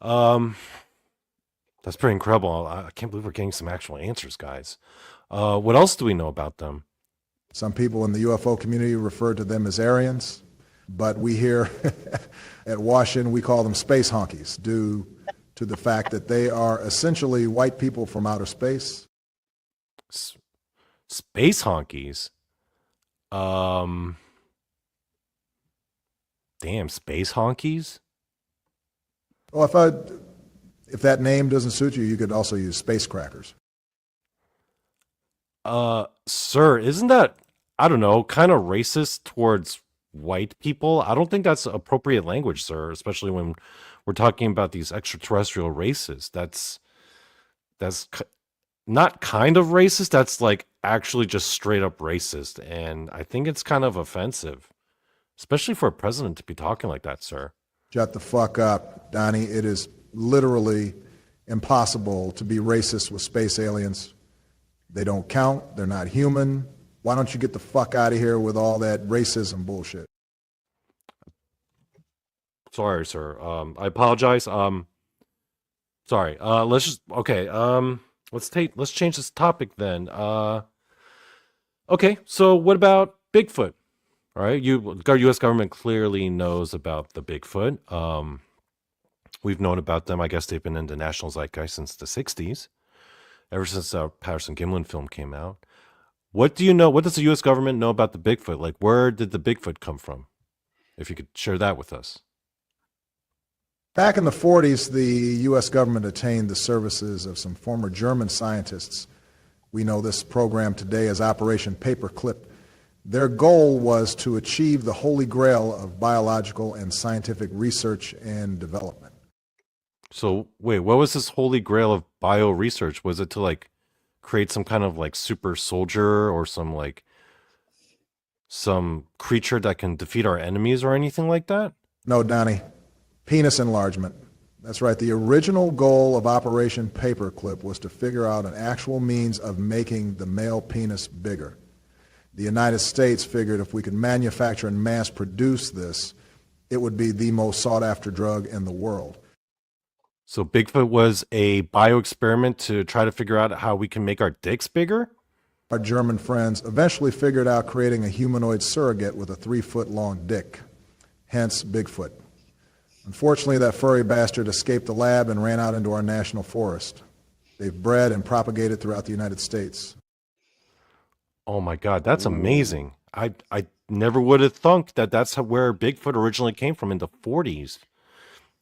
That's pretty incredible. I can't believe we're getting some actual answers, guys. What else do we know about them? Some people in the UFO community refer to them as Aryans, but we here at Washington, we call them space honkies, due to the fact that they are essentially white people from outer space. Space honkies. Damn, space honkies. Well, if that name doesn't suit you, you could also use space crackers. Sir, isn't that, I don't know, kind of racist towards white people? I don't think that's appropriate language, sir, especially when we're talking about these extraterrestrial races. That's not kind of racist, that's like actually just straight up racist, and I think it's kind of offensive, especially for a president to be talking like that, sir. Shut the fuck up, Donnie. It is literally impossible to be racist with space aliens. They don't count. They're not human. Why don't you get the fuck out of here with all that racism bullshit? Sorry, sir. I apologize. Sorry. Let's just okay. Let's change this topic then. Okay. So what about Bigfoot? All right. Our U.S. government clearly knows about the Bigfoot. We've known about them. I guess they've been in the national zeitgeist since the 60s, ever since our Patterson Gimlin film came out. What do you know? What does the U.S. government know about the Bigfoot? Like, where did the Bigfoot come from? If you could share that with us. Back in the 40s, the U.S. government attained the services of some former German scientists. We know this program today as Operation Paperclip. Their goal was to achieve the holy grail of biological and scientific research and development. So, wait, what was this holy grail of bio research? Was it to like create some kind of like super soldier or some creature that can defeat our enemies or anything like that? No, Donnie. Penis enlargement. That's right. The original goal of Operation Paperclip was to figure out an actual means of making the male penis bigger. The United States figured if we could manufacture and mass produce this, it would be the most sought-after drug in the world. So Bigfoot was a bio experiment to try to figure out how we can make our dicks bigger? Our German friends eventually figured out creating a humanoid surrogate with a 3-foot-long dick, hence Bigfoot. Unfortunately, that furry bastard escaped the lab and ran out into our national forest. They've bred and propagated throughout the United States. Oh my God, that's amazing. I never would have thunk that that's where Bigfoot originally came from in the 40s.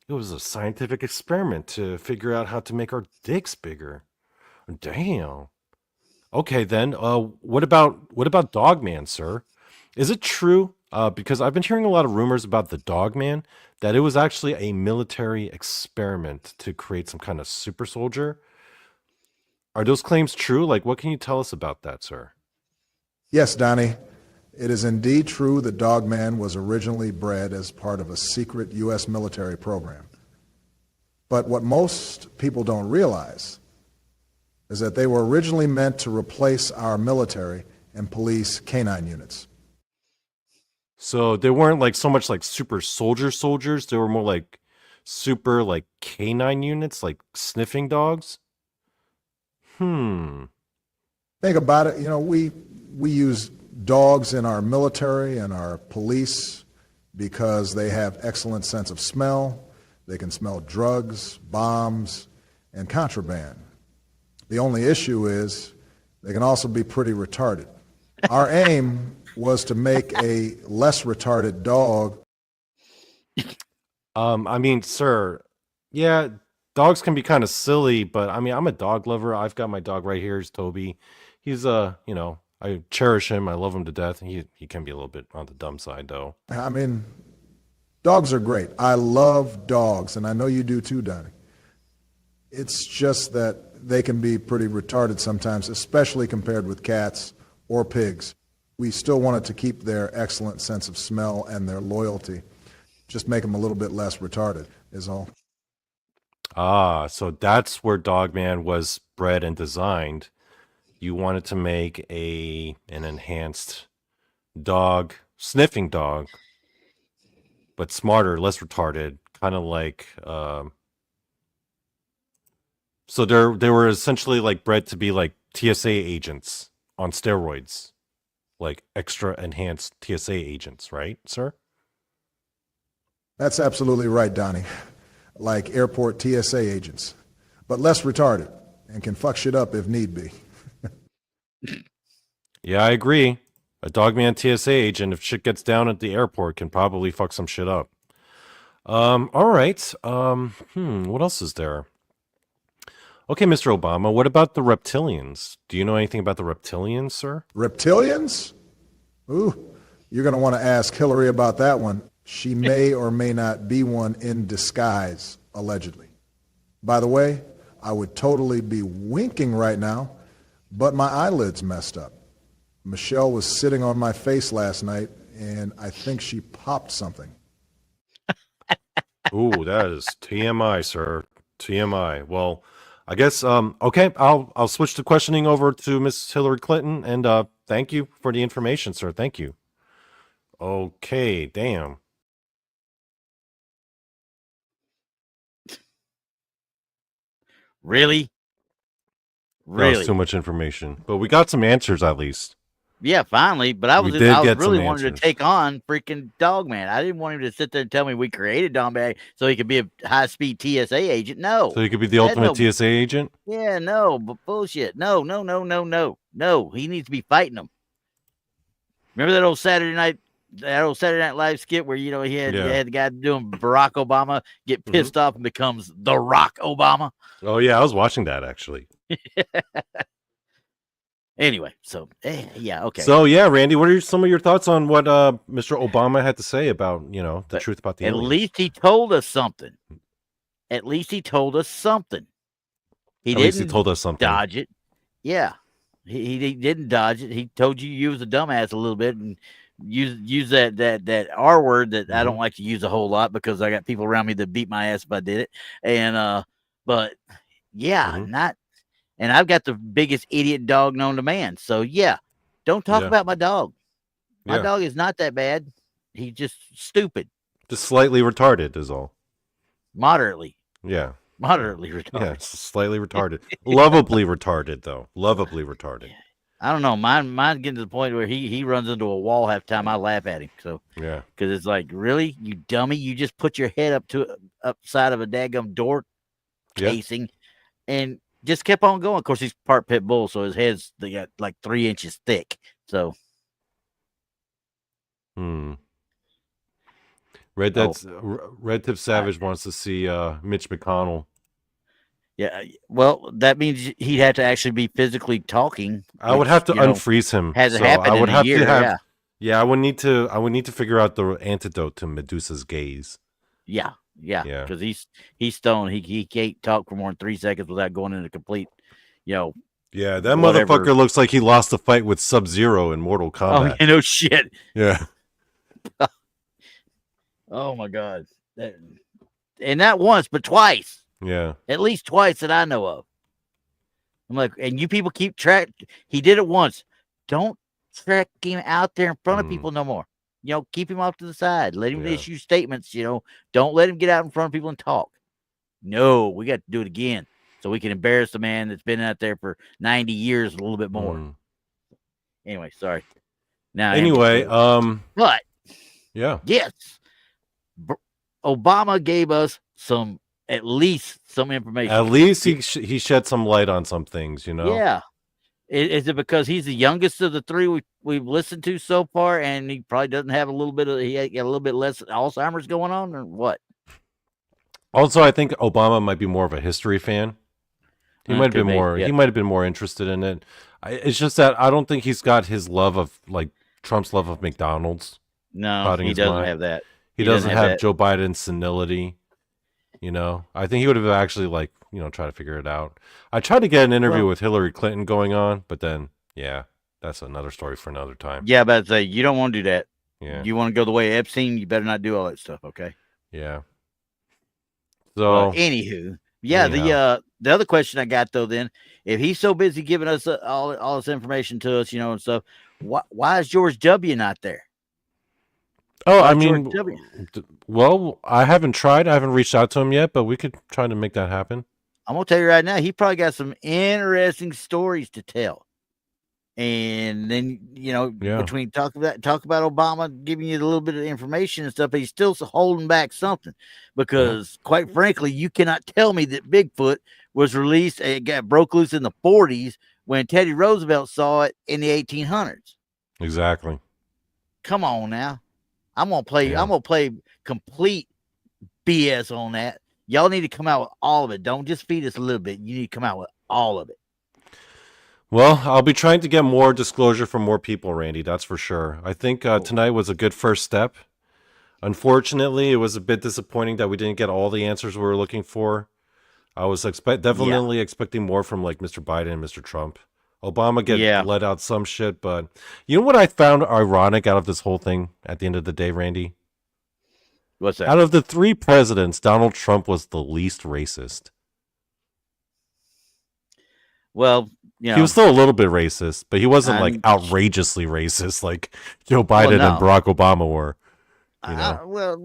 It was a scientific experiment to figure out how to make our dicks bigger. Damn. Okay, then. What about Dogman, sir? Is it true? Because I've been hearing a lot of rumors about the Dogman, that it was actually a military experiment to create some kind of super soldier. Are those claims true? Like, what can you tell us about that, sir? Yes, Donnie. It is indeed true that Dogman was originally bred as part of a secret U.S. military program. But what most people don't realize is that they were originally meant to replace our military and police canine units. So they weren't like so much like super soldiers. They were more like super like canine units, like sniffing dogs. Think about it. You know, we use dogs in our military and our police because they have excellent sense of smell. They can smell drugs, bombs, and contraband. The only issue is they can also be pretty retarded. Our aim was to make a less retarded dog. I mean, sir, yeah, dogs can be kind of silly, but I mean, I'm a dog lover. I've got my dog right here. He's Toby. He's you know, I cherish him. I love him to death. He can be a little bit on the dumb side, though. I mean, dogs are great. I love dogs, and I know you do too, Donnie. It's just that they can be pretty retarded sometimes, especially compared with cats or pigs. We still wanted to keep their excellent sense of smell and their loyalty. Just make them a little bit less retarded is all. Ah, so that's where Dogman was bred and designed. You wanted to make an enhanced dog, sniffing dog, but smarter, less retarded, kind of like so they were essentially like bred to be like TSA agents on steroids. Like extra enhanced TSA agents, right, sir? That's absolutely right, Donnie. like airport TSA agents, but less retarded and can fuck shit up if need be. Yeah, I agree. A dogman TSA agent, if shit gets down at the airport, can probably fuck some shit up. All right. What else is there? Okay, Mr. Obama, what about the reptilians? Do you know anything about the reptilians, sir? Reptilians? Ooh, you're going to want to ask Hillary about that one. She may or may not be one in disguise, allegedly. By the way, I would totally be winking right now, but my eyelids messed up. Michelle was sitting on my face last night, and I think she popped something. Ooh, that is TMI, sir. TMI. Well, I guess okay, I'll switch the questioning over to Miss Hillary Clinton, and thank you for the information, sir. Thank you. Okay, damn. Really? That was too much information. But we got some answers at least. Yeah, finally. But I was get really some wanting to answers. take on freaking Dogman. I didn't want him to sit there and tell me we created Dogman so he could be a high-speed TSA agent. No. So you could be the ultimate TSA agent? Yeah, no, but bullshit. No. He needs to be fighting them. Remember that old Saturday Night Live skit where he had the guy doing Barack Obama get pissed off and becomes the Rock Obama? Oh yeah, I was watching that actually. Anyway, so yeah, okay. So yeah, Randy, what are some of your thoughts on what Mr. Obama had to say about the truth about the aliens? At least he told us something. He didn't told us something. Dodge it. Yeah, he didn't dodge it. He told you was a dumbass a little bit and use that R word that I don't like to use a whole lot because I got people around me that beat my ass if I did it. And but yeah, not. And I've got the biggest idiot dog known to man. So yeah, don't talk about my dog. My dog is not that bad. He's just stupid. Just slightly retarded is all. Moderately. Yeah. Moderately retarded. Yeah, slightly retarded. Lovably retarded, though. Lovably retarded. I don't know. Mine's getting to the point where he runs into a wall half the time. I laugh at him. So yeah, because it's like, really, you dummy, you just put your head upside of a daggum door casing and just kept on going. Of course, he's part pit bull, so his head's they got like 3 inches thick. So Red Tip Savage wants to see Mitch McConnell. Yeah, well, that means he'd have to actually be physically talking. I would have to unfreeze him. Hasn't happened in a year. I would need to figure out the antidote to Medusa's gaze. Yeah, because he's stoned. He can't talk for more than 3 seconds without going into complete, Yeah, that motherfucker looks like he lost the fight with Sub-Zero in Mortal Kombat. Oh, no shit. Yeah. Oh my God. And not once, but twice. Yeah. At least twice that I know of. I'm like, and you people keep track. He did it once. Don't track him out there in front of people no more. Keep him off to the side. Let him issue statements. Don't let him get out in front of people and talk. No, we got to do it again so we can embarrass the man that's been out there for 90 years a little bit more. Anyway, sorry. Now, but yes, Obama gave us at least some information. At least he shed some light on some things, Yeah. Is it because he's the youngest of the three we've listened to so far, and he probably doesn't have a little bit less Alzheimer's going on, or what? Also, I think Obama might be more of a history fan. He might have been more. He might have been more interested in it. It's just that I don't think he's got his love of Trump's love of McDonald's. No, he doesn't have that. He doesn't have Joe Biden's senility. I think he would have actually try to figure it out. I tried to get an interview with Hillary Clinton going on, but then, that's another story for another time. Yeah, but say you don't want to do that. Yeah. You want to go the way of Epstein, you better not do all that stuff, okay? Yeah. So, anywho, the other question I got though, then, if he's so busy giving us all this information to us, and stuff, why is George W. not there? Oh, I mean, well, I haven't tried. I haven't reached out to him yet, but we could try to make that happen. I'm going to tell you right now, he probably got some interesting stories to tell. And then, Yeah. between talk about Obama giving you a little bit of information and stuff, but he's still holding back something because, quite frankly, you cannot tell me that Bigfoot was released and broke loose in the 40s when Teddy Roosevelt saw it in the 1800s. Exactly. Come on now. I'm gonna play complete BS on that. Y'all need to come out with all of it. Don't just feed us a little bit. You need to come out with all of it. Well, I'll be trying to get more disclosure from more people, Randy. That's for sure. I think tonight was a good first step. Unfortunately, it was a bit disappointing that we didn't get all the answers we were looking for. I was definitely expecting more from like Mr. Biden and Mr. Trump. Obama let out some shit, but you know what I found ironic out of this whole thing at the end of the day, Randy? What's that? Out of the 3 presidents, Donald Trump was the least racist. Well, he was still a little bit racist, but he wasn't like outrageously racist like Joe Biden and Barack Obama were.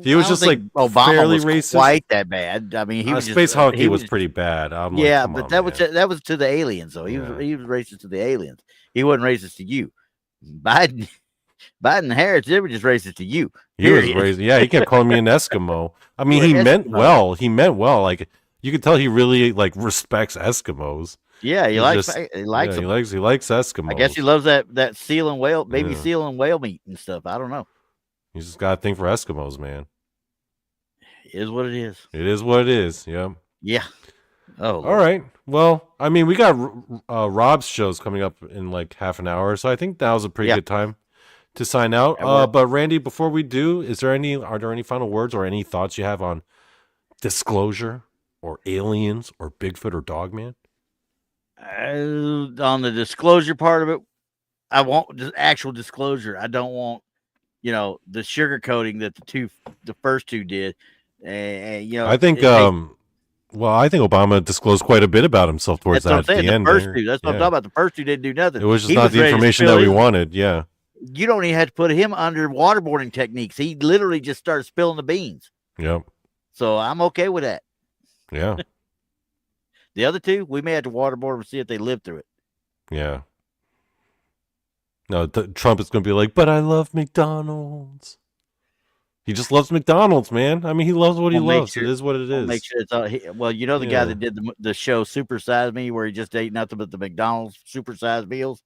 He was just like Obama fairly was racist. Quite that bad. I mean, he was Space Honky was pretty bad. But that was to the aliens, though. He was racist to the aliens. He wasn't racist to you. Biden and Harris, they were just racist to you. He was racist. Yeah, he kept calling me an Eskimo. I mean, he meant well. He meant well. Like you could tell, he really like respects Eskimos. Yeah, he likes them. He likes Eskimos. I guess he loves that seal and whale, baby seal and whale meat and stuff. I don't know. He's just got a thing for Eskimos, man. It is what it is. It is what it is. Yeah. Yeah. Oh. All right. Well, I mean, we got Rob's shows coming up in like half an hour, so I think that was a pretty good time to sign out. But Randy, before we do, are there any final words or any thoughts you have on disclosure or aliens or Bigfoot or Dogman? On the disclosure part of it, I want actual disclosure. I don't want, the sugarcoating that the first two did. I think, I think Obama disclosed quite a bit about himself towards that at the end. That's what I'm talking about. The first two didn't do nothing. It was just not the information that we wanted. Yeah. You don't even have to put him under waterboarding techniques. He literally just started spilling the beans. Yep. So I'm okay with that. Yeah. The other two, we may have to waterboard them and see if they live through it. Yeah. No, Trump is going to be like, but I love McDonald's. He just loves McDonald's, man. I mean, he loves what he loves. It is what it is. Make sure it's all. The guy that did the show Super Size Me, where he just ate nothing but the McDonald's Super Size meals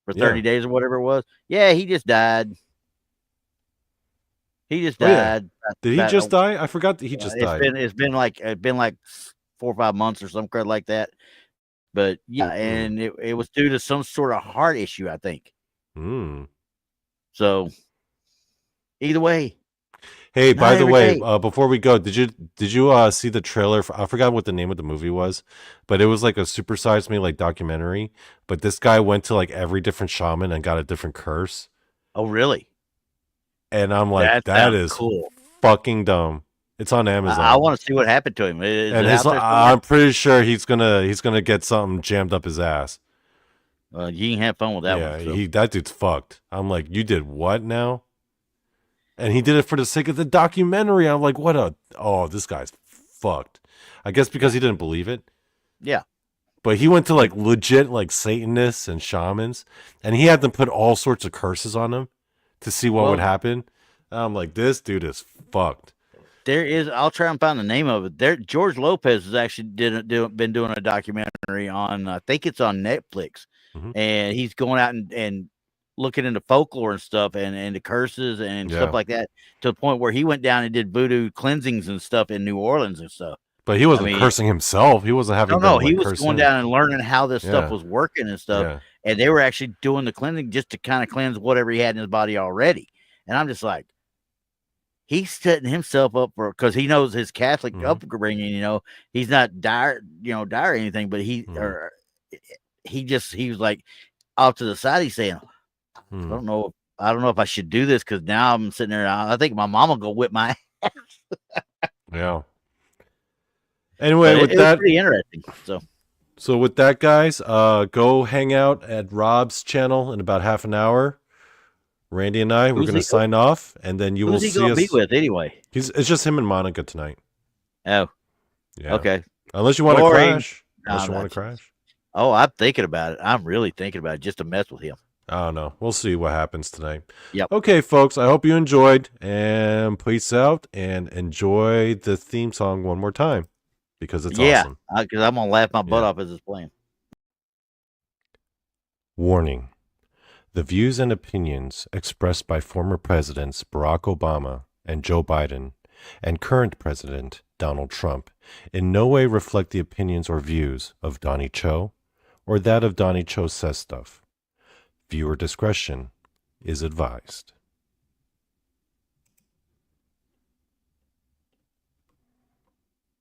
for 30 days or whatever it was. Yeah, he just died. He just died. Did he just die? I forgot that he just died. It's been like 4 or 5 months or some crap like that. But and it was due to some sort of heart issue, I think. So either way. Hey, by the way, before we go, did you see the trailer? I forgot what the name of the movie was, but it was like a Super Size Me like documentary. But this guy went to like every different shaman and got a different curse. Oh, really? And I'm like, that is cool. Fucking dumb. It's on Amazon. I want to see what happened to him. I'm pretty sure he's gonna get something jammed up his ass. You can have fun with that one. Yeah, that dude's fucked. I'm like, you did what now? And he did it for the sake of the documentary. I'm like, this guy's fucked. I guess because he didn't believe it. Yeah. But he went to like legit like Satanists and shamans, and he had them put all sorts of curses on him to see what would happen. And I'm like, this dude is fucked. I'll try and find the name of it. George Lopez has actually been doing a documentary on, I think it's on Netflix. And he's going out and looking into folklore and stuff and the curses and stuff like that, to the point where he went down and did voodoo cleansings and stuff in New Orleans and stuff. But he wasn't cursing himself. He wasn't having. No, he was going down and learning how this stuff was working and stuff. Yeah. And they were actually doing the cleansing just to kind of cleanse whatever he had in his body already. And I'm just like, he's setting himself up because he knows his Catholic upbringing. He's not dire or anything, but he was like off to the side. He's saying, I don't know if I should do this, because now I'm sitting there. I think my mom will go whip my ass. Yeah. Anyway, with that, pretty interesting. So with that, guys, go hang out at Rob's channel in about half an hour. Randy and we're going to sign off, and then you will see us. Who's he going to be with anyway? It's just him and Monica tonight. Oh, yeah. Okay. Unless you want to crash. Oh, I'm thinking about it. I'm really thinking about it just to mess with him. I don't know. We'll see what happens tonight. Yep. Okay, folks. I hope you enjoyed, and peace out, and enjoy the theme song one more time because it's awesome. Yeah, because I'm gonna laugh my butt off as it's playing. Warning. The views and opinions expressed by former presidents Barack Obama and Joe Biden and current President Donald Trump in no way reflect the opinions or views of Donny Cho or that of Donny Cho Says Stuff. Viewer discretion is advised.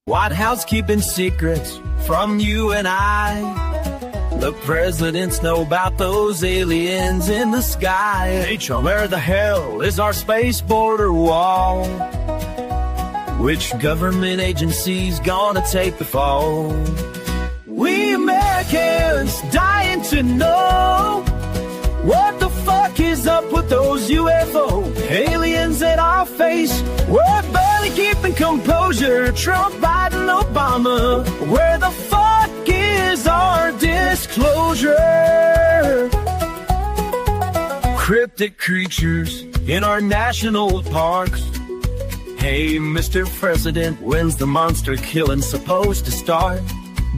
White House keeping secrets from you and I. The presidents know about those aliens in the sky. Hey, chum, where the hell is our space border wall? Which government agency's gonna take the fall? We Americans dying to know what the fuck is up with those UFO aliens in our face. We're barely keeping composure. Trump, Biden, Obama. Where the fuck is our disclosure? Cryptic creatures in our national parks. Hey, Mr. President, when's the monster killing supposed to start?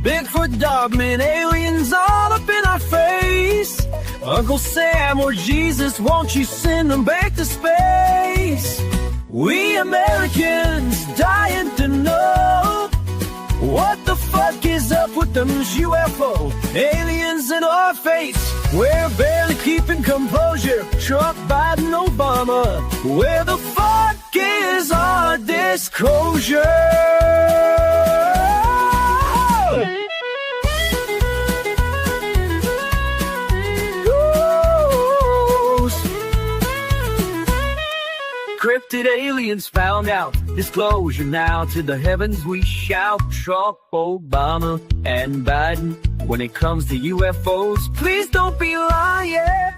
Bigfoot, dogmen, aliens all up in our face. Uncle Sam or Jesus, won't you send them back to space? We Americans dying to know what the fuck is up with them UFO aliens in our face. We're barely keeping composure. Trump, Biden, Obama. Where the fuck is our disclosure? Cryptid aliens found out. Disclosure now, to the heavens we shout. Trump, Obama, and Biden. When it comes to UFOs, please don't be lying.